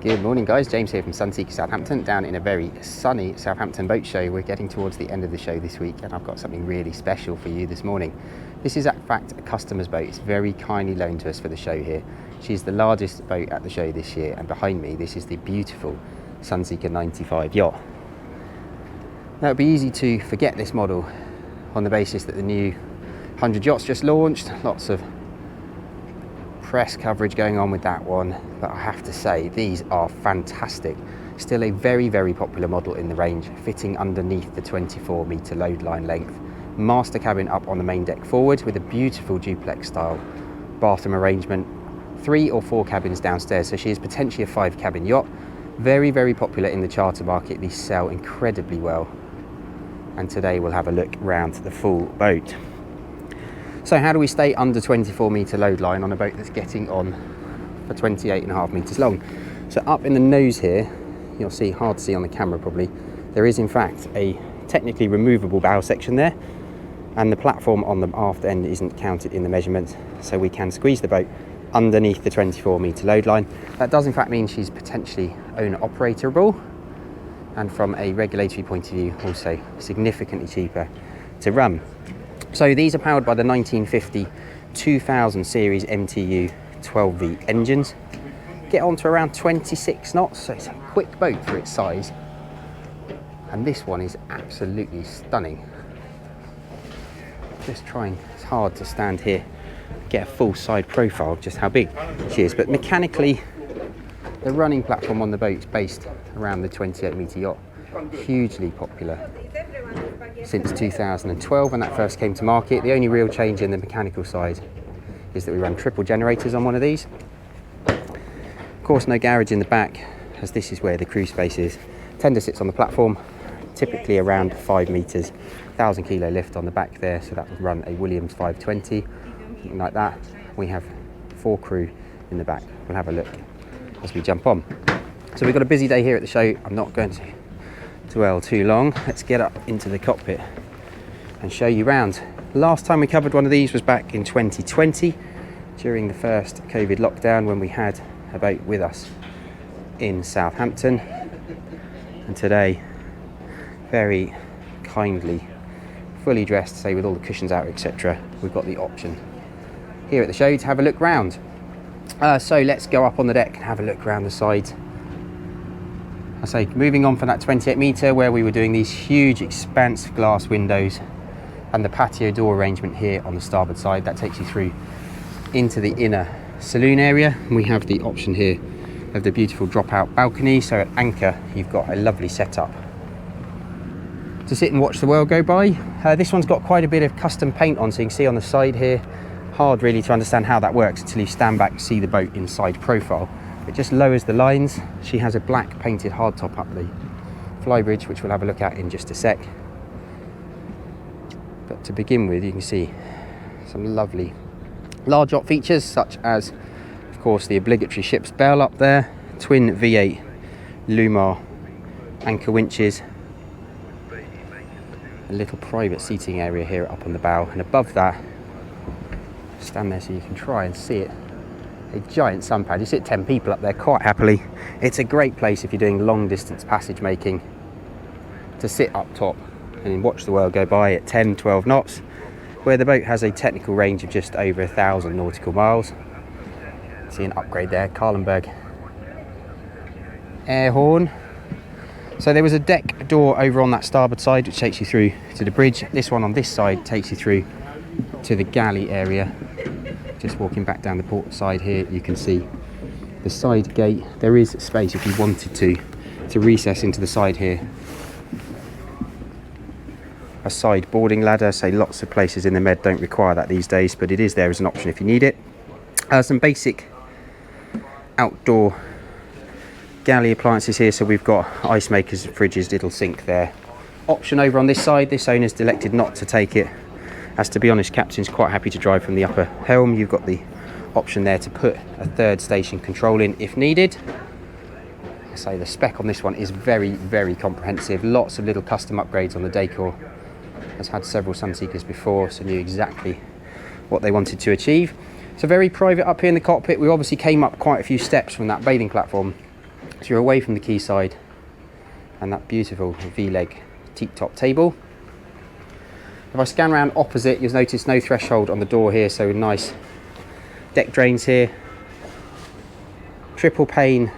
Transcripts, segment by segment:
Good morning guys, James here from Sunseeker Southampton, down in a very sunny Southampton Boat Show. We're getting towards the end of the show this week and I've got something really special for you this morning. This is in fact a customer's boat. It's very kindly loaned to us for the show here. She's the largest boat at the show this year, and behind me this is the beautiful Sunseeker 95 yacht. Now it'd be easy to forget this model on the basis that the new 100 yachts just launched. Lots of press coverage going on with that one, but I have to say these are fantastic. Still a very popular model in the range, fitting underneath the 24-metre load line length. Master cabin up on the main deck forward with a beautiful duplex style bathroom arrangement. 3 or 4 cabins downstairs, so she is potentially a 5-cabin yacht. Very popular in the charter market. These sell incredibly well, and today we'll have a look around the full boat. So how do we stay under 24-metre load line on a boat that's getting on for 28.5 metres long? So up in the nose here, you'll see, hard to see on the camera probably, there is in fact a technically removable bow section there, and the platform on the aft end isn't counted in the measurements, so we can squeeze the boat underneath the 24-metre load line. That does in fact mean she's potentially owner-operatorable, and from a regulatory point of view also significantly cheaper to run. So these are powered by the 1950 2000 series MTU 12V engines. Get on to around 26 knots, so it's a quick boat for its size. And this one is absolutely stunning. Just trying, it's hard to stand here, get a full side profile of just how big she is. But mechanically, the running platform on the boat is based around the 28-metre yacht. Hugely popular since 2012 when that first came to market. The only real change in the mechanical side is that we run triple generators on one of these. Of course, no garage in the back, as this is where the crew space is. Tender sits on the platform, typically around 5 metres, 1,000 kilo lift on the back there, so that would run a Williams 520, something like that. We have 4 crew in the back. We'll have a look as we jump on. So we've got a busy day here at the show. I'm not going to dwell too long. Let's get up into the cockpit and show you round. Last time we covered one of these was back in 2020 during the first COVID lockdown, when we had a boat with us in Southampton, and today very kindly, fully dressed, say with all the cushions out, etc., we've got the option here at the show to have a look round. So let's go up on the deck and have a look around the sides. I say, moving on from that 28-metre where we were doing these huge expansive glass windows and the patio door arrangement here on the starboard side, that takes you through into the inner saloon area. And we have the option here of the beautiful drop-out balcony, so at anchor you've got a lovely setup to sit and watch the world go by. This one's got quite a bit of custom paint on, so you can see on the side here. Hard really to understand how that works until you stand back and see the boat inside profile. It just lowers the lines. She has a black painted hardtop up the Flybridge, which we'll have a look at in just a sec. But to begin with, you can see some lovely large yacht features, such as, of course, the obligatory ship's bell up there, twin V8 Lumar anchor winches, a little private seating area here up on the bow, and above that, stand there so you can try and see it, a giant sun pad. You sit 10 people up there quite happily. It's a great place if you're doing long distance passage making, to sit up top and watch the world go by at 10-12 knots, where the boat has a technical range of just over 1,000 nautical miles. See an upgrade there, Carlenberg air horn. So there was a deck door over on that starboard side which takes you through to the bridge. This one on this side takes you through to the galley area. Just walking back down the port side here, you can see the side gate. There is space if you wanted to recess into the side here. A side boarding ladder, so lots of places in the Med don't require that these days, but it is there as an option if you need it. Some basic outdoor galley appliances here, so we've got ice makers, fridges, little sink there. Option over on this side, this owner's elected not to take it, as to be honest, captain's quite happy to drive from the upper helm. You've got the option there to put a third station control in if needed. So the spec on this one is very comprehensive. Lots of little custom upgrades on the decor. Has had several Sunseekers before, so knew exactly what they wanted to achieve. So very private up here in the cockpit. We obviously came up quite a few steps from that bathing platform So you're away from the quayside and that beautiful V-leg teak top table. If I scan around opposite, you'll notice no threshold on the door here, so nice deck drains here. Triple pane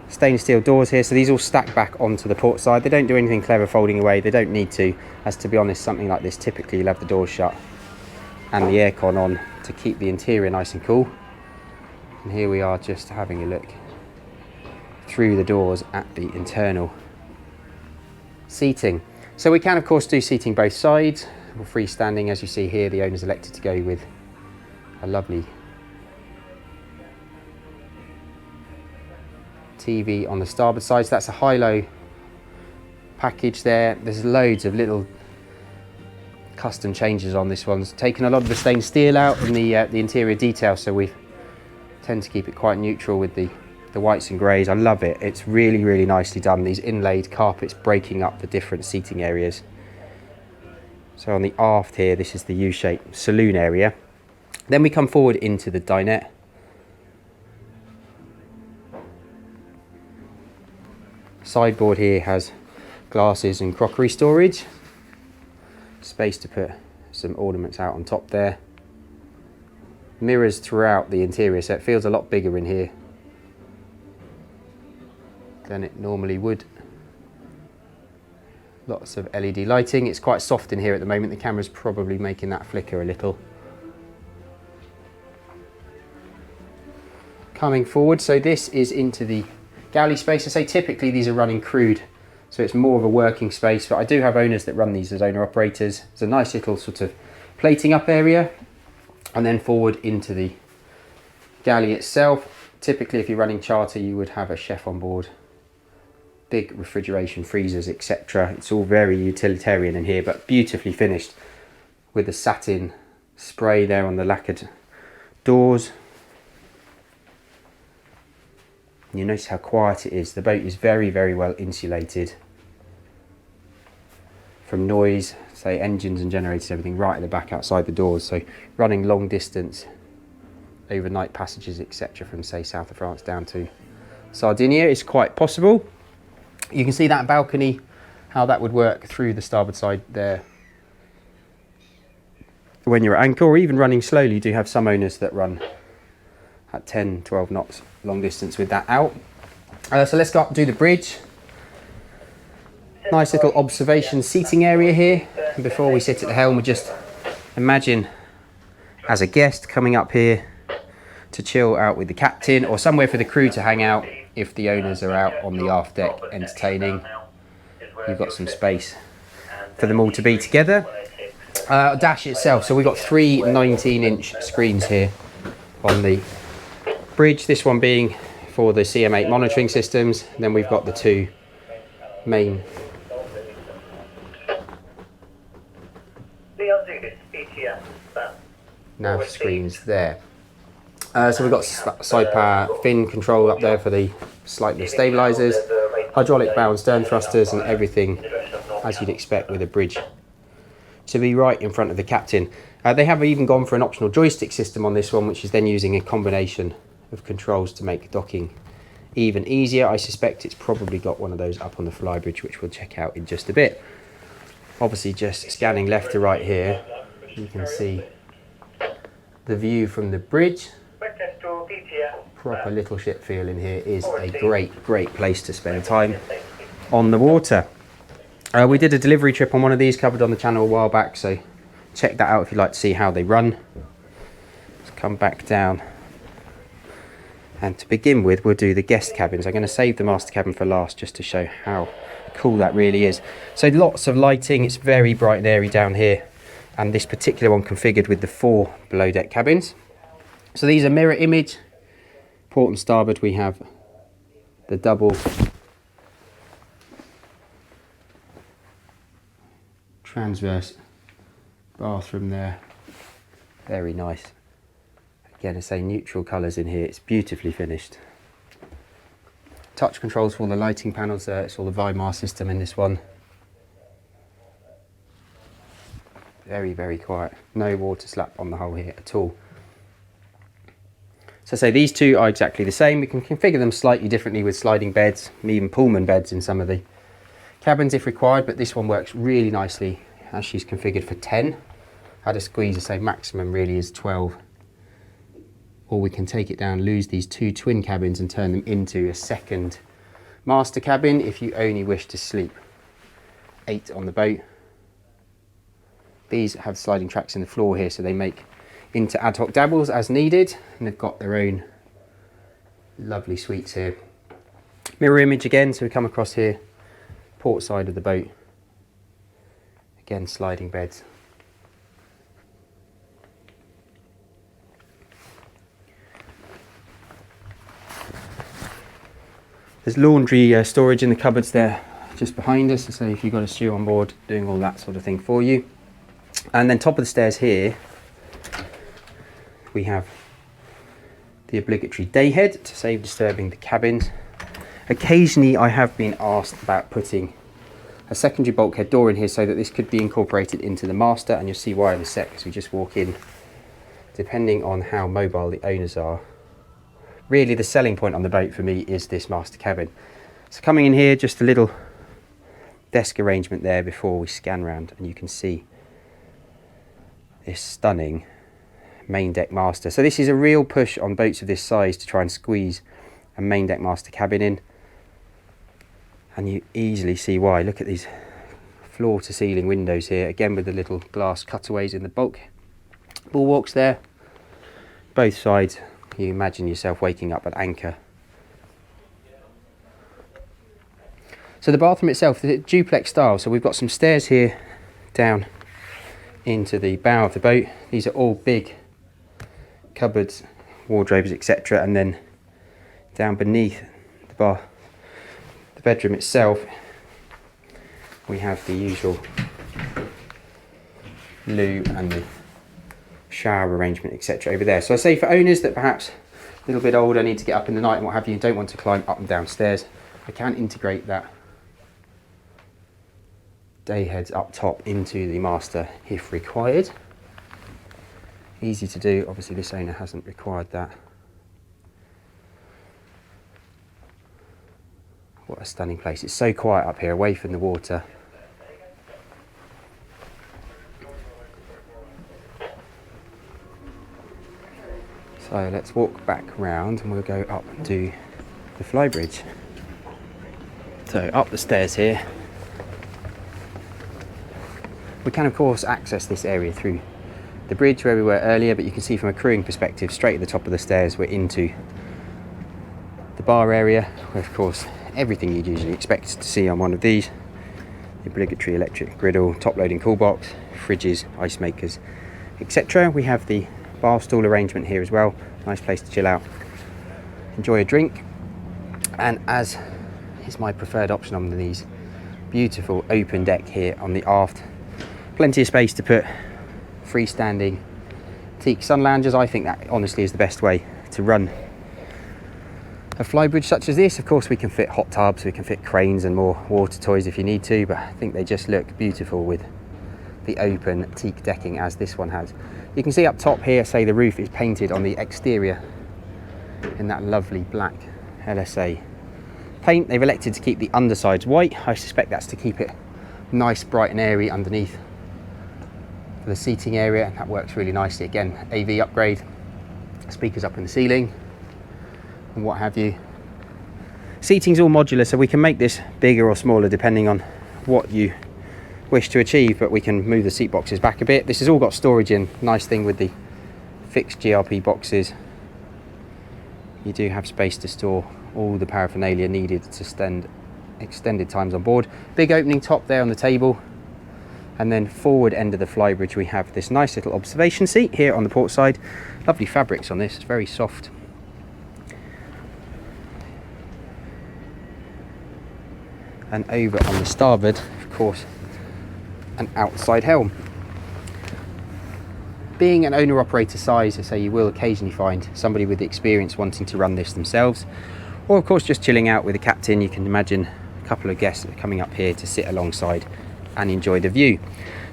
stainless steel doors here, so these all stack back onto the port side. They don't do anything clever folding away, they don't need to, as to be honest, something like this typically you'll have the doors shut and the aircon on to keep the interior nice and cool. And here we are just having a look through the doors at the internal seating. So we can of course do seating both sides, or freestanding. As you see here, the owners elected to go with a lovely TV on the starboard side. So that's a high-low package there. There's loads of little custom changes on this one. It's taken a lot of the stainless steel out and the interior detail, so we tend to keep it quite neutral with the whites and greys. I love it. It's really, really nicely done. These inlaid carpets breaking up the different seating areas. So on the aft here, this is the U-shaped saloon area. Then we come forward into the dinette. Sideboard here has glasses and crockery storage. Space to put some ornaments out on top there. Mirrors throughout the interior, so it feels a lot bigger in here than it normally would. Lots of LED lighting. It's quite soft in here at the moment. The camera's probably making that flicker a little. Coming forward, so this is into the galley space. I say typically these are running crewed, so it's more of a working space, but I do have owners that run these as owner operators. It's a nice little sort of plating up area, and then forward into the galley itself. Typically if you're running charter, you would have a chef on board, big refrigeration, freezers, etc. It's all very utilitarian in here, but beautifully finished with the satin spray there on the lacquered doors. You notice how quiet it is. The boat is very, very well insulated from noise, say engines and generators, everything right at the back outside the doors. So running long distance, overnight passages, etc. from say south of France down to Sardinia is quite possible. You can see that balcony, how that would work through the starboard side there. When you're at anchor or even running slowly, you do have some owners that run at 10, 12 knots long distance with that out. So let's go up and do the bridge. Nice little observation seating area here. And before we sit at the helm, we just imagine as a guest coming up here to chill out with the captain, or somewhere for the crew to hang out if the owners are out on the aft deck entertaining. You've got some space for them all to be together. Dash itself, so we've got three 19-inch screens here on the bridge, this one being for the CM8 monitoring systems. Then we've got the two main nav screens there. So we've got side power fin control up there for the slight lift stabilizers, hydraulic bow and stern thrusters, and everything as you'd expect with a bridge to be right in front of the captain. They have even gone for an optional joystick system on this one, which is then using a combination of controls to make docking even easier. I suspect it's probably got one of those up on the Flybridge, which we'll check out in just a bit. Obviously, just scanning left to right here, you can see the view from the bridge. Proper little ship feel in here. Is a great place to spend time on the water. We did a delivery trip on one of these, covered on the channel a while back, so check that out if you'd like to see how they run. Let's come back down. And to begin with, we'll do the guest cabins. I'm going to save the master cabin for last just to show how cool that really is. So lots of lighting, it's very bright and airy down here. And this particular one configured with the 4 below deck cabins. So these are mirror image. Port and starboard we have the double transverse bathroom there. Very nice. Again, I say neutral colours in here. It's beautifully finished. Touch controls for all the lighting panels there. It's all the Weimar system in this one. Very quiet. No water slap on the hull here at all. So So say these two are exactly the same. We can configure them slightly differently with sliding beds, even Pullman beds in some of the cabins if required, but this one works really nicely as she's configured for 10. Had a squeeze to say maximum really is 12. Or we can take it down, lose these two twin cabins and turn them into a second master cabin if you only wish to sleep 8 on the boat. These have sliding tracks in the floor here, so they make into ad hoc dabbles as needed, and they've got their own lovely suites here. Mirror image again, so we come across here, port side of the boat. Again, sliding beds. There's laundry storage in the cupboards there just behind us, so if you've got a stew on board, doing all that sort of thing for you. And then top of the stairs here, we have the obligatory day head to save disturbing the cabins. Occasionally I have been asked about putting a secondary bulkhead door in here so that this could be incorporated into the master, and you'll see why in a sec as we just walk in. Depending on how mobile the owners are, really the selling point on the boat for me is this master cabin. So coming in here, just a little desk arrangement there before we scan round, and you can see this stunning main deck master. So this is a real push on boats of this size to try and squeeze a main deck master cabin in, and you easily see why. Look at these floor to ceiling windows here, again with the little glass cutaways in the bulk bulwarks there, both sides. You imagine yourself waking up at anchor. So the bathroom itself, the duplex style, so we've got some stairs here down into the bow of the boat. These are all big cupboards, wardrobes, etc. And then down beneath the bedroom itself, we have the usual loo and the shower arrangement, etc. over there. So I say for owners that perhaps a little bit older, need to get up in the night and what have you, and don't want to climb up and down stairs, I can integrate that day heads up top into the master if required. Easy to do, obviously this owner hasn't required that. What a stunning place. It's so quiet up here, away from the water. So let's walk back round and we'll go up and do the Flybridge. So up the stairs here. We can of course access this area through the bridge where we were earlier, but you can see from a crewing perspective straight at the top of the stairs we're into the bar area, where of course everything you'd usually expect to see on one of these. The obligatory electric griddle, top loading cool box, fridges, ice makers, etc. We have the bar stool arrangement here as well, nice place to chill out, enjoy a drink, and as is my preferred option on these, beautiful open deck here on the aft. Plenty of space to put freestanding teak sun loungers. I think that honestly is the best way to run a Flybridge such as this. Of course we can fit hot tubs, we can fit cranes and more water toys if you need to, but I think they just look beautiful with the open teak decking as this one has. You can see up top here, say the roof is painted on the exterior in that lovely black LSA paint. They've elected to keep the undersides white. I suspect that's to keep it nice, bright and airy underneath for the seating area, and that works really nicely. Again, AV upgrade, speakers up in the ceiling and what have you. Seating's all modular, so we can make this bigger or smaller depending on what you wish to achieve, but we can move the seat boxes back a bit. This has all got storage in. Nice thing with the fixed GRP boxes, you do have space to store all the paraphernalia needed to extend extended times on board. Big opening top there on the table, and then forward end of the Flybridge we have this nice little observation seat here on the port side. Lovely fabrics on this, it's very soft. And over on the starboard, of course, an outside helm. Being an owner-operator size, I say, you will occasionally find somebody with the experience wanting to run this themselves, or of course just chilling out with the captain. You can imagine a couple of guests coming up here to sit alongside and enjoy the view.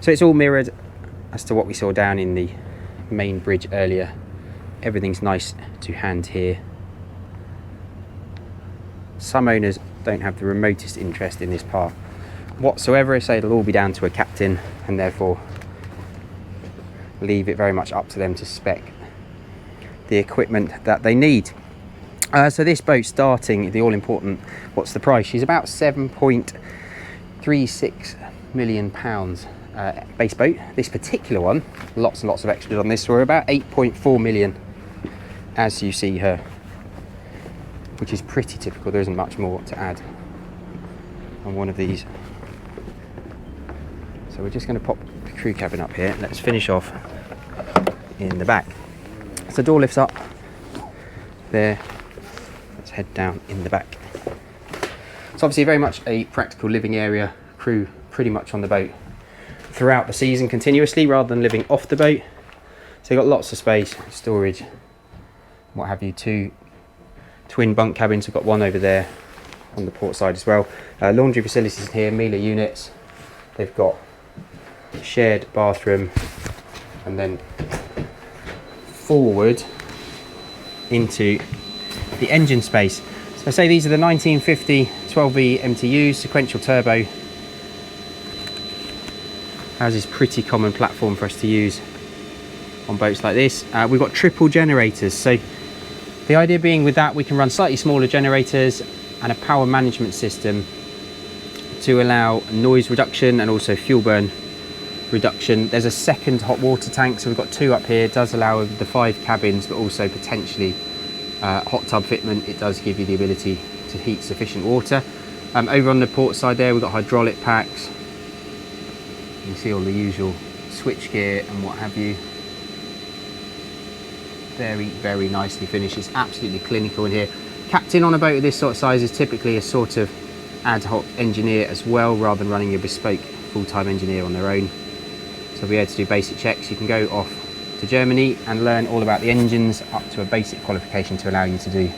So it's all mirrored as to what we saw down in the main bridge earlier Everything's nice to hand here. Some owners don't have the remotest interest in this part whatsoever, so it'll all be down to a captain, and therefore leave it very much up to them to spec the equipment that they need. So this boat, starting the all important, what's the price? She's about £7.36 million base boat. This particular one, lots and lots of extras on this, so we're about 8.4 million as you see her, which is pretty typical. There isn't much more to add on one of these. So we're just going to pop the crew cabin up here. Let's finish off in the back. So door lifts up there. Let's head down in the back. It's obviously very much a practical living area. Crew pretty much on the boat throughout the season continuously, rather than living off the boat. So you've got lots of space, storage, what have you. 2 twin bunk cabins. We've got one over there on the port side as well. Laundry facilities here, Miele units. They've got shared bathroom, and then forward into the engine space. So I say these are the 1950 12V MTUs, sequential turbo. As is pretty common platform for us to use on boats like this. We've got triple generators, so the idea being with that we can run slightly smaller generators and a power management system to allow noise reduction and also fuel burn reduction. There's a second hot water tank, so we've got 2 up here. It does allow the 5 cabins, but also potentially hot tub fitment. It does give you the ability to heat sufficient water. Over on the port side there, we've got hydraulic packs. You can see all the usual switch gear and what have you. Very, very nicely finished. It's absolutely clinical in here. Captain on a boat of this sort of size is typically a sort of ad hoc engineer as well, rather than running a bespoke full-time engineer on their own. So we'll be able to do basic checks. You can go off to Germany and learn all about the engines up to a basic qualification to allow you to do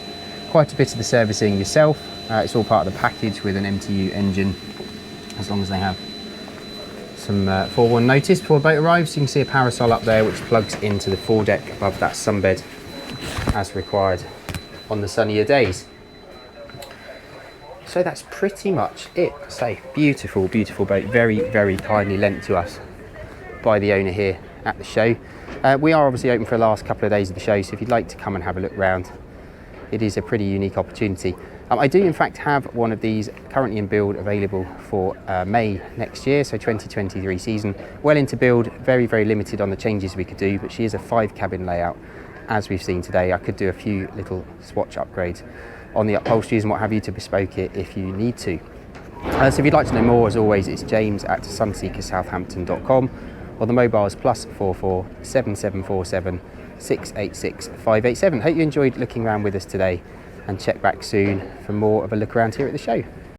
quite a bit of the servicing yourself. It's all part of the package with an MTU engine, as long as they have some forewarned notice before the boat arrives. You can see a parasol up there which plugs into the foredeck above that sunbed as required on the sunnier days. So that's pretty much it. So beautiful, beautiful boat, very, very kindly lent to us by the owner here at the show. We are obviously open for the last couple of days of the show, so if you'd like to come and have a look round, it is a pretty unique opportunity. I do in fact have one of these currently in build available for May next year, so 2023 season. Well into build, very, very limited on the changes we could do, but she is a 5 cabin layout as we've seen today. I could do a few little swatch upgrades on the upholsteries and what have you to bespoke it if you need to. So if you'd like to know more, as always, it's james@sunseekersouthampton.com, or the mobile is +44 7747 686 587. Hope you enjoyed looking around with us today, and check back soon for more of a look around here at the show.